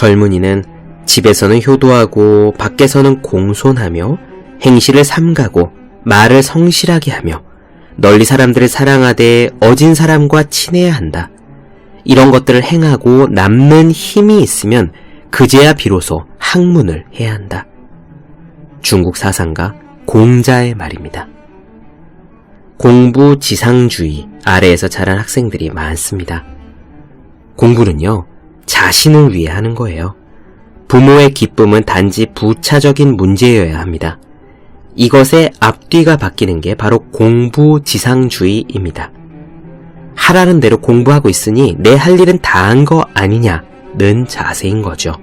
젊은이는 집에서는 효도하고 밖에서는 공손하며 행실을 삼가고 말을 성실하게 하며 널리 사람들을 사랑하되 어진 사람과 친해야 한다. 이런 것들을 행하고 남는 힘이 있으면 그제야 비로소 학문을 해야 한다. 중국 사상가 공자의 말입니다. 공부지상주의 아래에서 자란 학생들이 많습니다. 공부는요, 자신을 위해 하는 거예요. 부모의 기쁨은 단지 부차적인 문제여야 합니다. 이것의 앞뒤가 바뀌는 게 바로 공부지상주의입니다. 하라는 대로 공부하고 있으니 내 할 일은 다 한 거 아니냐는 자세인 거죠.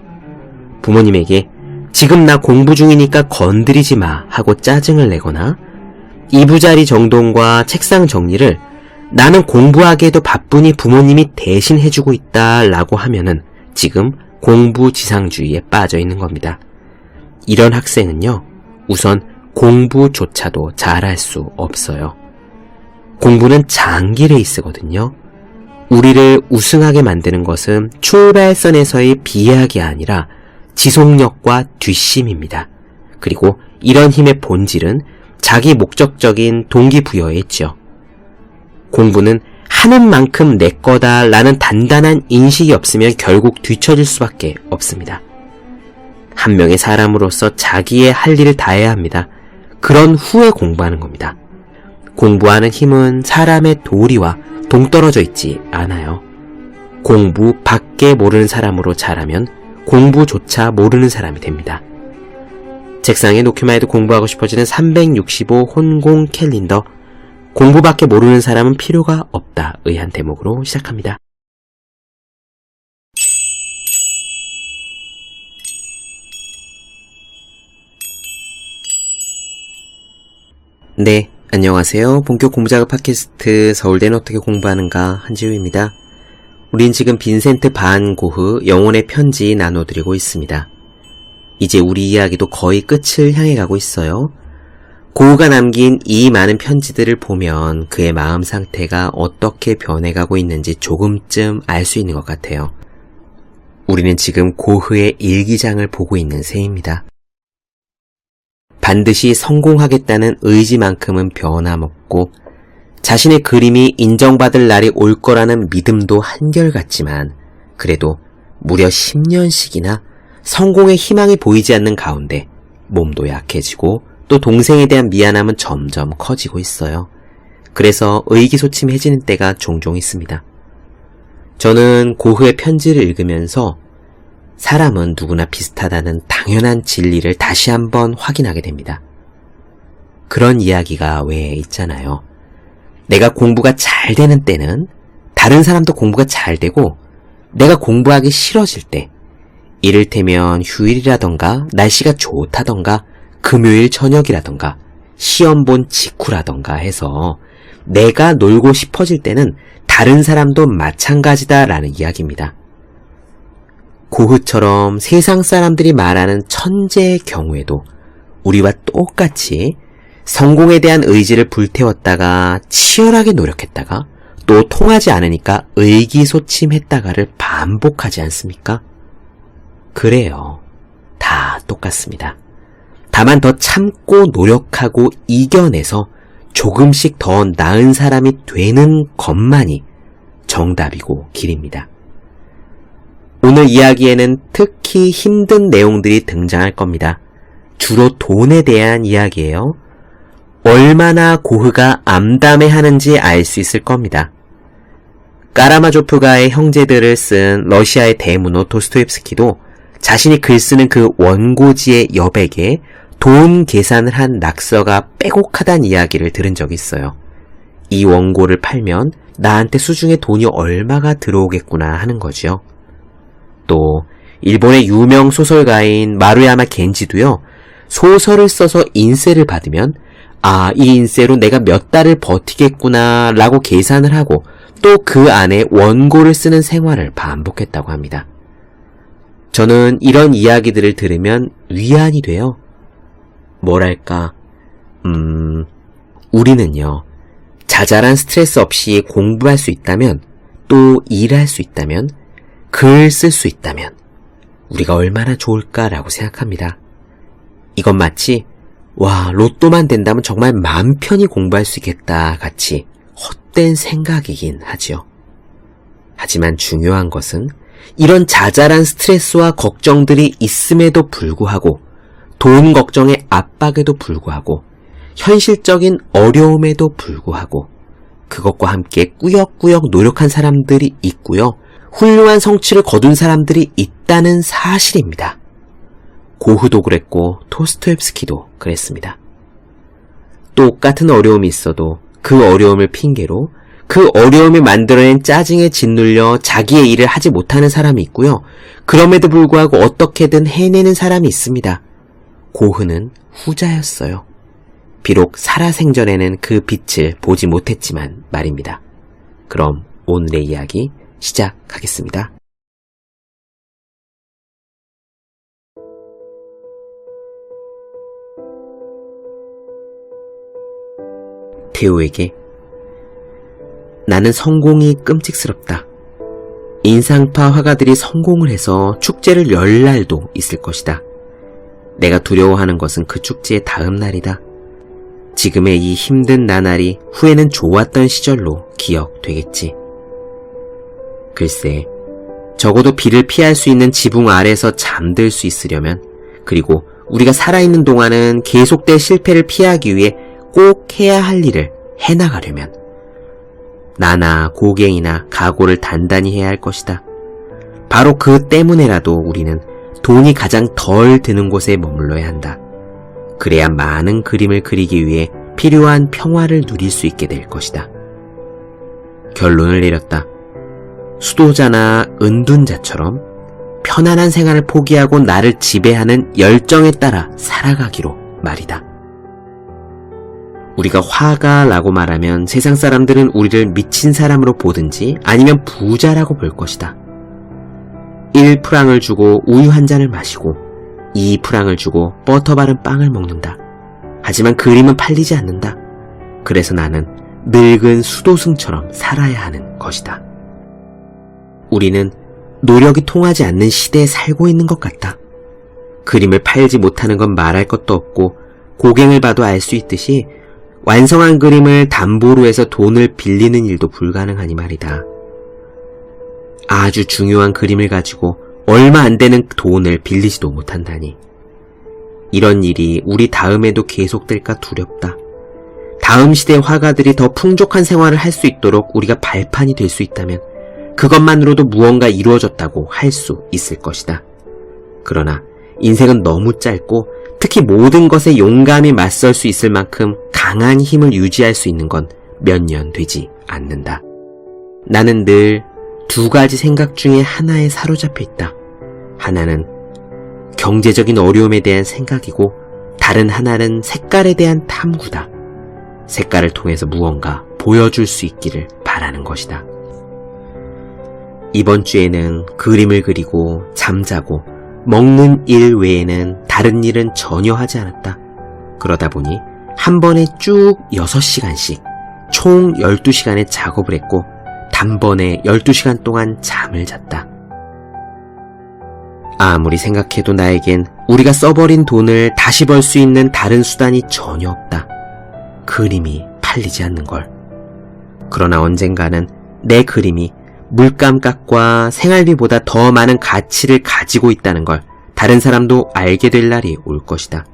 부모님에게 지금 나 공부 중이니까 건드리지 마 하고 짜증을 내거나 이부자리 정돈과 책상 정리를 나는 공부하기에도 바쁘니 부모님이 대신 해주고 있다 라고 하면은 지금 공부지상주의에 빠져 있는 겁니다. 이런 학생은요, 우선 공부조차도 잘할 수 없어요. 공부는 장기 레이스거든요. 우리를 우승하게 만드는 것은 출발선에서의 비약이 아니라 지속력과 뒷심입니다. 그리고 이런 힘의 본질은 자기 목적적인 동기부여에 있죠. 공부는 하는 만큼 내 거다 라는 단단한 인식이 없으면 결국 뒤처질 수밖에 없습니다. 한 명의 사람으로서 자기의 할 일을 다해야 합니다. 그런 후에 공부하는 겁니다. 공부하는 힘은 사람의 도리와 동떨어져 있지 않아요. 공부 밖에 모르는 사람으로 자라면 공부조차 모르는 사람이 됩니다. 책상에 놓기만 해도 공부하고 싶어지는 365 혼공 캘린더. 공부밖에 모르는 사람은 필요가 없다의 한 대목으로 시작합니다. 네, 안녕하세요. 본격 공부작업 팟캐스트 서울대는 어떻게 공부하는가 한지우입니다. 우린 지금 빈센트 반 고흐 영혼의 편지 나눠드리고 있습니다. 이제 우리 이야기도 거의 끝을 향해 가고 있어요. 고흐가 남긴 이 많은 편지들을 보면 그의 마음 상태가 어떻게 변해가고 있는지 조금쯤 알 수 있는 것 같아요. 우리는 지금 고흐의 일기장을 보고 있는 셈입니다. 반드시 성공하겠다는 의지만큼은 변함없고 자신의 그림이 인정받을 날이 올 거라는 믿음도 한결같지만 그래도 무려 10년씩이나 성공의 희망이 보이지 않는 가운데 몸도 약해지고 또 동생에 대한 미안함은 점점 커지고 있어요. 그래서 의기소침해지는 때가 종종 있습니다. 저는 고흐의 편지를 읽으면서 사람은 누구나 비슷하다는 당연한 진리를 다시 한번 확인하게 됩니다. 그런 이야기가 왜 있잖아요. 내가 공부가 잘 되는 때는 다른 사람도 공부가 잘 되고 내가 공부하기 싫어질 때 이를테면 휴일이라던가 날씨가 좋다던가 금요일 저녁이라던가 시험 본 직후라던가 해서 내가 놀고 싶어질 때는 다른 사람도 마찬가지다라는 이야기입니다. 고흐처럼 세상 사람들이 말하는 천재의 경우에도 우리와 똑같이 성공에 대한 의지를 불태웠다가 치열하게 노력했다가 또 통하지 않으니까 의기소침했다가를 반복하지 않습니까? 그래요. 다 똑같습니다. 다만 더 참고 노력하고 이겨내서 조금씩 더 나은 사람이 되는 것만이 정답이고 길입니다. 오늘 이야기에는 특히 힘든 내용들이 등장할 겁니다. 주로 돈에 대한 이야기예요. 얼마나 고흐가 암담해하는지 알 수 있을 겁니다. 까라마조프가의 형제들을 쓴 러시아의 대문호 도스토옙스키도 자신이 글 쓰는 그 원고지의 여백에 돈 계산을 한 낙서가 빼곡하다는 이야기를 들은 적이 있어요. 이 원고를 팔면 나한테 수중에 돈이 얼마가 들어오겠구나 하는 거죠. 또 일본의 유명 소설가인 마루야마 겐지도요. 소설을 써서 인세를 받으면 이 인세로 내가 몇 달을 버티겠구나 라고 계산을 하고 또 그 안에 원고를 쓰는 생활을 반복했다고 합니다. 저는 이런 이야기들을 들으면 위안이 돼요. 뭐랄까, 우리는요, 자잘한 스트레스 없이 공부할 수 있다면, 또 일할 수 있다면, 글 쓸 수 있다면, 우리가 얼마나 좋을까라고 생각합니다. 이건 마치 로또만 된다면 정말 마음 편히 공부할 수 있겠다 같이 헛된 생각이긴 하지요. 하지만 중요한 것은 이런 자잘한 스트레스와 걱정들이 있음에도 불구하고 돈 걱정의 압박에도 불구하고 현실적인 어려움에도 불구하고 그것과 함께 꾸역꾸역 노력한 사람들이 있고요. 훌륭한 성취를 거둔 사람들이 있다는 사실입니다. 고흐도 그랬고 토스토옙스키도 그랬습니다. 똑같은 어려움이 있어도 그 어려움을 핑계로 그 어려움이 만들어낸 짜증에 짓눌려 자기의 일을 하지 못하는 사람이 있고요. 그럼에도 불구하고 어떻게든 해내는 사람이 있습니다. 고흐는 후자였어요. 비록 살아생전에는 그 빛을 보지 못했지만 말입니다. 그럼 오늘의 이야기 시작하겠습니다. 테오에게 나는 성공이 끔찍스럽다. 인상파 화가들이 성공을 해서 축제를 열 날도 있을 것이다. 내가 두려워하는 것은 그 축제의 다음 날이다. 지금의 이 힘든 나날이 후에는 좋았던 시절로 기억되겠지. 글쎄, 적어도 비를 피할 수 있는 지붕 아래서 잠들 수 있으려면, 그리고 우리가 살아있는 동안은 계속될 실패를 피하기 위해 꼭 해야 할 일을 해나가려면 나나 고갱이나 각오를 단단히 해야 할 것이다. 바로 그 때문에라도 우리는 돈이 가장 덜 드는 곳에 머물러야 한다. 그래야 많은 그림을 그리기 위해 필요한 평화를 누릴 수 있게 될 것이다. 결론을 내렸다. 수도자나 은둔자처럼 편안한 생활을 포기하고 나를 지배하는 열정에 따라 살아가기로 말이다. 우리가 화가라고 말하면 세상 사람들은 우리를 미친 사람으로 보든지 아니면 부자라고 볼 것이다. 1프랑을 주고 우유 한 잔을 마시고 2프랑을 주고 버터 바른 빵을 먹는다. 하지만 그림은 팔리지 않는다. 그래서 나는 늙은 수도승처럼 살아야 하는 것이다. 우리는 노력이 통하지 않는 시대에 살고 있는 것 같다. 그림을 팔지 못하는 건 말할 것도 없고 고갱을 봐도 알 수 있듯이 완성한 그림을 담보로 해서 돈을 빌리는 일도 불가능하니 말이다. 아주 중요한 그림을 가지고 얼마 안 되는 돈을 빌리지도 못한다니. 이런 일이 우리 다음에도 계속될까 두렵다. 다음 시대의 화가들이 더 풍족한 생활을 할 수 있도록 우리가 발판이 될 수 있다면 그것만으로도 무언가 이루어졌다고 할 수 있을 것이다. 그러나 인생은 너무 짧고 특히 모든 것에 용감히 맞설 수 있을 만큼 강한 힘을 유지할 수 있는 건 몇 년 되지 않는다. 나는 늘 두 가지 생각 중에 하나에 사로잡혀 있다. 하나는 경제적인 어려움에 대한 생각이고 다른 하나는 색깔에 대한 탐구다. 색깔을 통해서 무언가 보여줄 수 있기를 바라는 것이다. 이번 주에는 그림을 그리고 잠자고 먹는 일 외에는 다른 일은 전혀 하지 않았다. 그러다 보니 한 번에 쭉 6시간씩 총 12시간의 작업을 했고 단번에 12시간 동안 잠을 잤다. 아무리 생각해도 나에겐 우리가 써버린 돈을 다시 벌 수 있는 다른 수단이 전혀 없다. 그림이 팔리지 않는 걸. 그러나 언젠가는 내 그림이 물감값과 생활비보다 더 많은 가치를 가지고 있다는 걸 다른 사람도 알게 될 날이 올 것이다.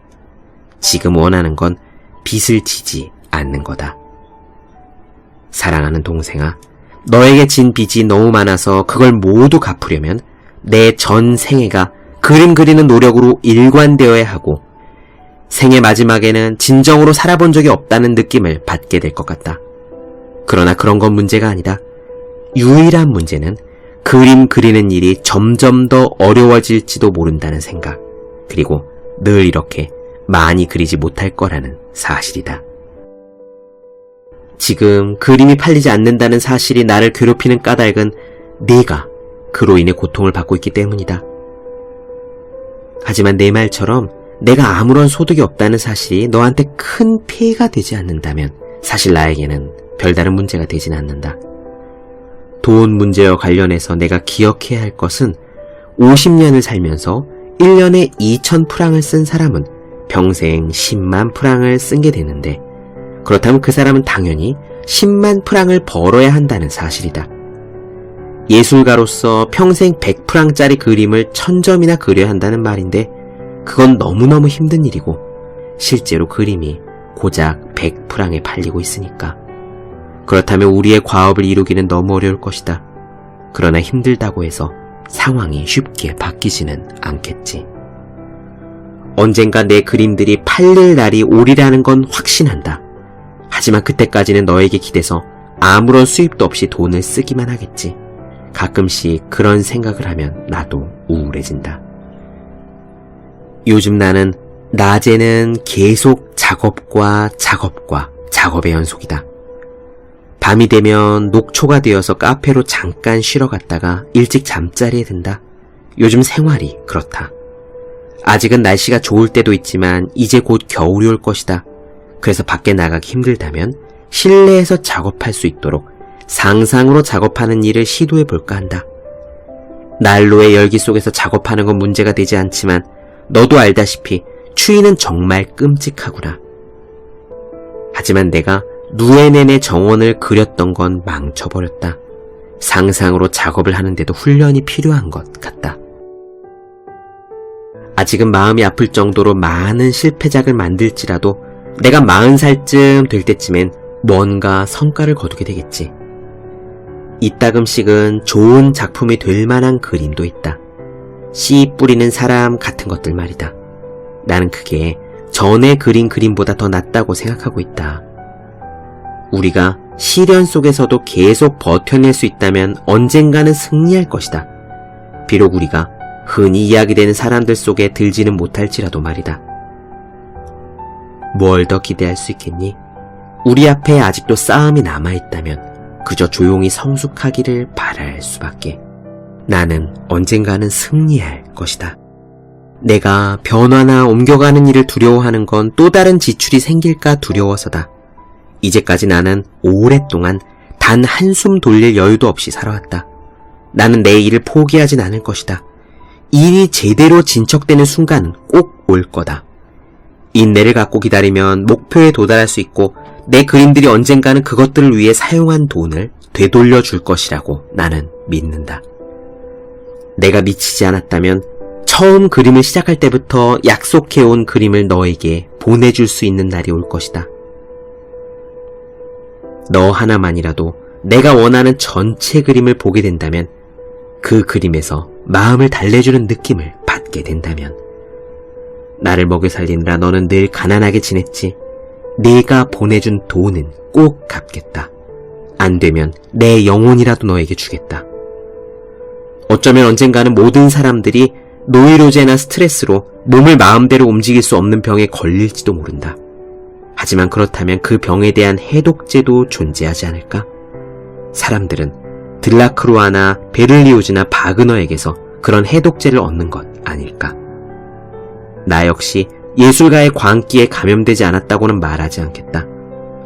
지금 원하는 건 빚을 지지 않는 거다. 사랑하는 동생아, 너에게 진 빚이 너무 많아서 그걸 모두 갚으려면 내 전 생애가 그림 그리는 노력으로 일관되어야 하고 생애 마지막에는 진정으로 살아본 적이 없다는 느낌을 받게 될 것 같다. 그러나 그런 건 문제가 아니다. 유일한 문제는 그림 그리는 일이 점점 더 어려워질지도 모른다는 생각, 그리고 늘 이렇게 많이 그리지 못할 거라는 사실이다. 지금 그림이 팔리지 않는다는 사실이 나를 괴롭히는 까닭은 네가 그로 인해 고통을 받고 있기 때문이다. 하지만 내 말처럼 내가 아무런 소득이 없다는 사실이 너한테 큰 피해가 되지 않는다면 사실 나에게는 별다른 문제가 되진 않는다. 돈 문제와 관련해서 내가 기억해야 할 것은 50년을 살면서 1년에 2,000프랑을 쓴 사람은 평생 10만 프랑을 쓴게 되는데, 그렇다면 그 사람은 당연히 10만 프랑을 벌어야 한다는 사실이다. 예술가로서 평생 100프랑짜리 그림을 1000점이나 그려야 한다는 말인데, 그건 너무너무 힘든 일이고 실제로 그림이 고작 100프랑에 팔리고 있으니까. 그렇다면 우리의 과업을 이루기는 너무 어려울 것이다. 그러나 힘들다고 해서 상황이 쉽게 바뀌지는 않겠지. 언젠가 내 그림들이 팔릴 날이 오리라는 건 확신한다. 하지만 그때까지는 너에게 기대서 아무런 수입도 없이 돈을 쓰기만 하겠지. 가끔씩 그런 생각을 하면 나도 우울해진다. 요즘 나는 낮에는 계속 작업과 작업의 연속이다. 밤이 되면 녹초가 되어서 카페로 잠깐 쉬러 갔다가 일찍 잠자리에 든다. 요즘 생활이 그렇다. 아직은 날씨가 좋을 때도 있지만 이제 곧 겨울이 올 것이다. 그래서 밖에 나가기 힘들다면 실내에서 작업할 수 있도록 상상으로 작업하는 일을 시도해 볼까 한다. 난로의 열기 속에서 작업하는 건 문제가 되지 않지만 너도 알다시피 추위는 정말 끔찍하구나. 하지만 내가 누에넨의 정원을 그렸던 건 망쳐버렸다. 상상으로 작업을 하는데도 훈련이 필요한 것 같다. 아직은 마음이 아플 정도로 많은 실패작을 만들지라도 내가 40살쯤 될 때쯤엔 뭔가 성과를 거두게 되겠지. 이따금씩은 좋은 작품이 될 만한 그림도 있다. 씨 뿌리는 사람 같은 것들 말이다. 나는 그게 전에 그린 그림보다 더 낫다고 생각하고 있다. 우리가 시련 속에서도 계속 버텨낼 수 있다면 언젠가는 승리할 것이다. 비록 우리가 흔히 이야기되는 사람들 속에 들지는 못할지라도 말이다. 뭘 더 기대할 수 있겠니? 우리 앞에 아직도 싸움이 남아있다면 그저 조용히 성숙하기를 바랄 수밖에. 나는 언젠가는 승리할 것이다. 내가 변화나 옮겨가는 일을 두려워하는 건 또 다른 지출이 생길까 두려워서다. 이제까지 나는 오랫동안 단 한숨 돌릴 여유도 없이 살아왔다. 나는 내 일을 포기하진 않을 것이다. 일이 제대로 진척되는 순간은 꼭 올 거다. 인내를 갖고 기다리면 목표에 도달할 수 있고 내 그림들이 언젠가는 그것들을 위해 사용한 돈을 되돌려 줄 것이라고 나는 믿는다. 내가 미치지 않았다면 처음 그림을 시작할 때부터 약속해온 그림을 너에게 보내줄 수 있는 날이 올 것이다. 너 하나만이라도 내가 원하는 전체 그림을 보게 된다면, 그 그림에서 마음을 달래주는 느낌을 받게 된다면, 나를 먹여 살리느라 너는 늘 가난하게 지냈지. 내가 보내준 돈은 꼭 갚겠다. 안 되면 내 영혼이라도 너에게 주겠다. 어쩌면 언젠가는 모든 사람들이 노이로제나 스트레스로 몸을 마음대로 움직일 수 없는 병에 걸릴지도 모른다. 하지만 그렇다면 그 병에 대한 해독제도 존재하지 않을까? 사람들은 들라크루아나 베를리오즈나 바그너에게서 그런 해독제를 얻는 것 아닐까? 나 역시 예술가의 광기에 감염되지 않았다고는 말하지 않겠다.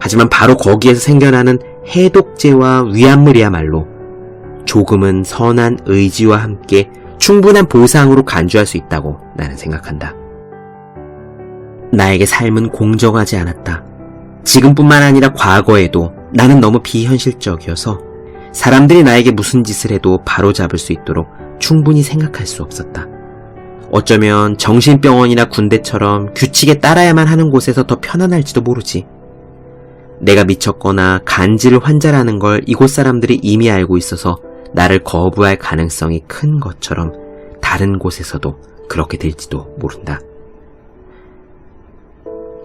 하지만 바로 거기에서 생겨나는 해독제와 위안물이야말로 조금은 선한 의지와 함께 충분한 보상으로 간주할 수 있다고 나는 생각한다. 나에게 삶은 공정하지 않았다. 지금뿐만 아니라 과거에도 나는 너무 비현실적이어서 사람들이 나에게 무슨 짓을 해도 바로잡을 수 있도록 충분히 생각할 수 없었다. 어쩌면 정신병원이나 군대처럼 규칙에 따라야만 하는 곳에서 더 편안할지도 모르지. 내가 미쳤거나 간질 환자라는 걸 이곳 사람들이 이미 알고 있어서 나를 거부할 가능성이 큰 것처럼 다른 곳에서도 그렇게 될지도 모른다.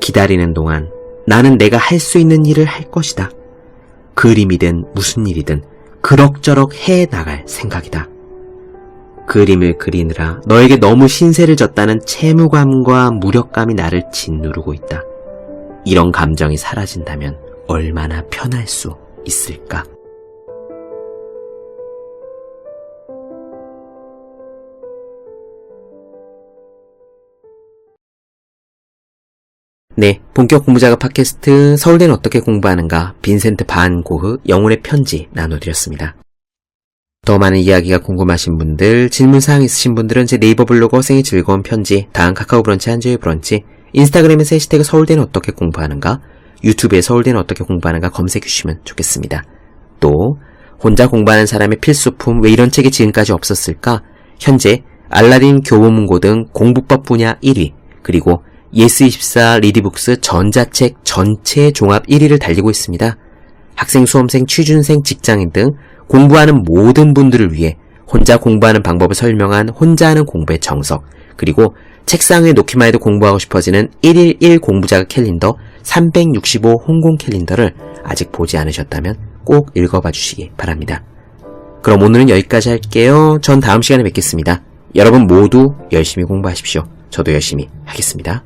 기다리는 동안 나는 내가 할 수 있는 일을 할 것이다. 그림이든 무슨 일이든 그럭저럭 해 나갈 생각이다. 그림을 그리느라 너에게 너무 신세를 졌다는 채무감과 무력감이 나를 짓누르고 있다. 이런 감정이 사라진다면 얼마나 편할 수 있을까? 네, 본격 공부작업 팟캐스트 서울대는 어떻게 공부하는가 빈센트 반 고흐 영혼의 편지 나눠드렸습니다. 더 많은 이야기가 궁금하신 분들, 질문사항 있으신 분들은 제 네이버 블로그 생의 즐거운 편지, 다음 카카오 브런치 한주의 브런치, 인스타그램에서 해시태그 서울대는 어떻게 공부하는가, 유튜브에 서울대는 어떻게 공부하는가 검색해 주시면 좋겠습니다. 또 혼자 공부하는 사람의 필수품 왜 이런 책이 지금까지 없었을까? 현재 알라딘 교보문고 등 공부법 분야 1위, 그리고 예스24 리디북스 전자책 전체 종합 1위를 달리고 있습니다. 학생, 수험생, 취준생, 직장인 등 공부하는 모든 분들을 위해 혼자 공부하는 방법을 설명한 혼자 하는 공부의 정석, 그리고 책상 위에 놓기만 해도 공부하고 싶어지는 1일 1 공부자극 캘린더 365 홍콩 캘린더를 아직 보지 않으셨다면 꼭 읽어봐 주시기 바랍니다. 그럼 오늘은 여기까지 할게요. 전 다음 시간에 뵙겠습니다. 여러분 모두 열심히 공부하십시오. 저도 열심히 하겠습니다.